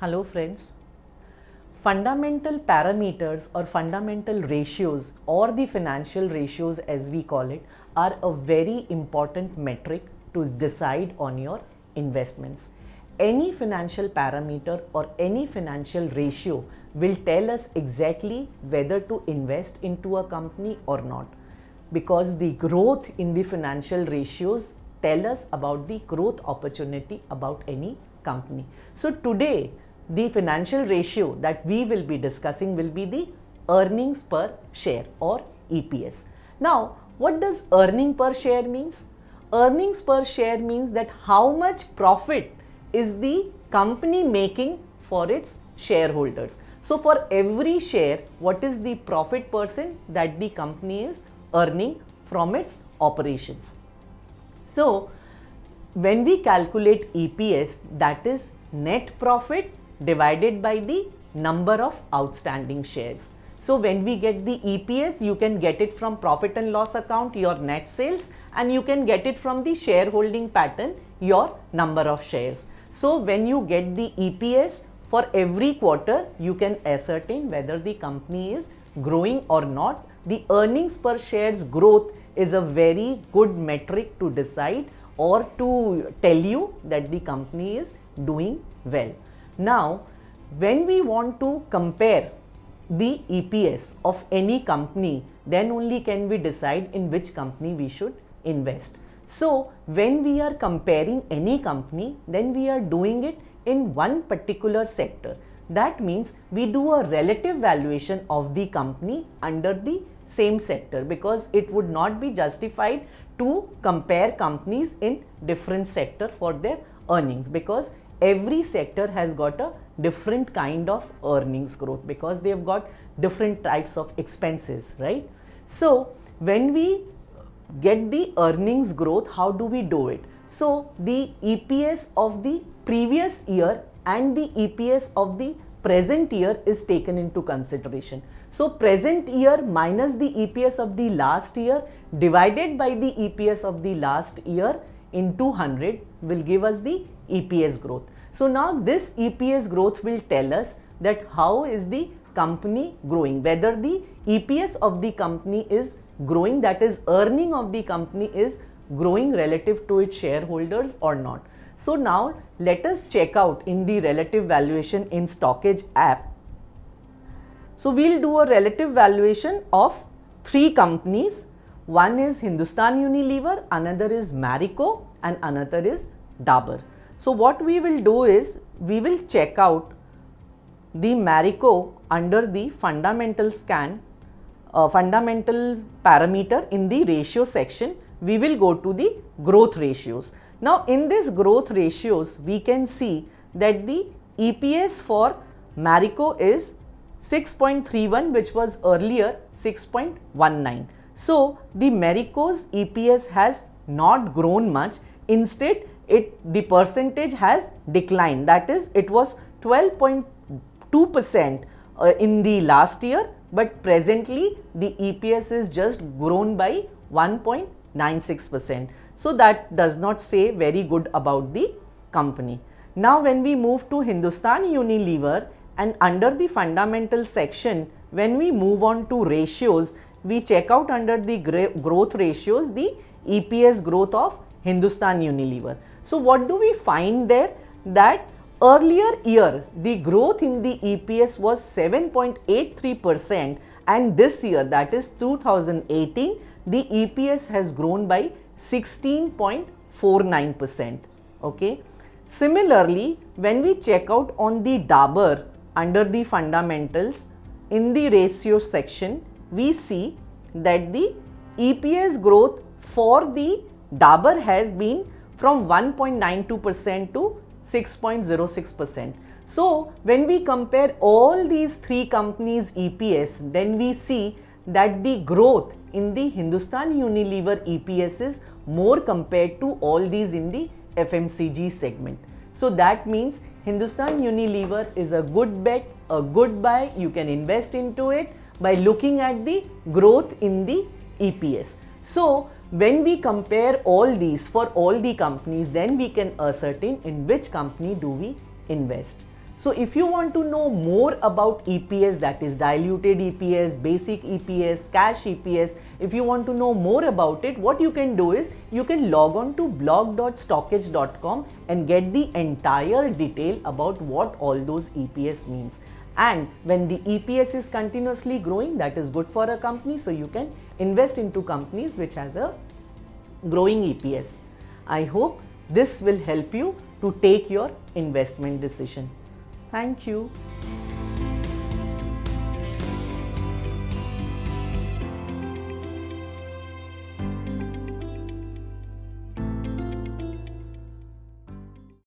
Hello friends. Fundamental parameters or fundamental ratios or the financial ratios as we call it are a very important metric to decide on your investments. Any financial parameter or any financial ratio will tell us exactly whether to invest into a company or not, because the growth in the financial ratios tell us about the growth opportunity about any company. So today the financial ratio that we will be discussing will be the earnings per share or EPS. Now, what does earning per share means? Earnings per share means that how much profit is the company making for its shareholders. So for every share, what is the profit percent that the company is earning from its operations? So when we calculate EPS, that is net profit divided by the number of outstanding shares. So when we get the EPS, you can get it from profit and loss account, your net sales, and you can get it from the shareholding pattern, your number of shares. So when you get the EPS for every quarter, you can ascertain whether the company is growing or not. The earnings per shares growth is a very good metric to decide or to tell you that the company is doing well. Now, when we want to compare the EPS of any company, then only can we decide in which company we should invest. So, when we are comparing any company, then we are doing it in one particular sector. That means we do a relative valuation of the company under the same sector, because it would not be justified to compare companies in different sector for their earnings, because every sector has got a different kind of earnings growth because they have got different types of expenses, right? So when we get the earnings growth, how do we do it? So the EPS of the previous year and the EPS of the present year is taken into consideration. So present year minus the EPS of the last year divided by the EPS of the last year into 100 will give us the EPS growth. So now this EPS growth will tell us that how is the company growing, whether the EPS of the company is growing, that is earning of the company is growing relative to its shareholders or not. So now let us check out in the relative valuation in Stockage app. So we'll do a relative valuation of three companies. One is Hindustan Unilever, another is Marico, and another is Dabur. So what we will do is we will check out the Marico under the fundamental fundamental parameter in the ratio section. We will go to the growth ratios. Now in this growth ratios, we can see that the EPS for Marico is 6.31, which was earlier 6.19. So the Marico's EPS has not grown much. Instead, the percentage has declined. That is, it was 12.2% in the last year, but presently the EPS is just grown by 1.96%. So that does not say very good about the company. Now when we move to Hindustan Unilever, and under the fundamental section, when we move on to ratios, we check out under the growth ratios the EPS growth of Hindustan Unilever. So what do we find there? That earlier year the growth in the EPS was 7.83%, and this year, that is 2018, the EPS has grown by 16.49%. Okay. Similarly, when we check out on the Dabur under the fundamentals in the ratio section, we see that the EPS growth for the Dabur has been from 1.92% to 6.06%. So when we compare all these three companies' EPS, then we see that the growth in the Hindustan Unilever EPS is more compared to all these in the FMCG segment. So that means Hindustan Unilever is a good bet, a good buy. You can invest into it by looking at the growth in the EPS. So when we compare all these for all the companies, then we can ascertain in which company do we invest. So if you want to know more about EPS, that is diluted EPS, basic EPS, cash EPS, if you want to know more about it, what you can do is you can log on to blog.stockedge.com and get the entire detail about what all those EPS means. And when the EPS is continuously growing, that is good for a company, so you can invest into companies which has a growing EPS. I hope this will help you to take your investment decision. Thank you.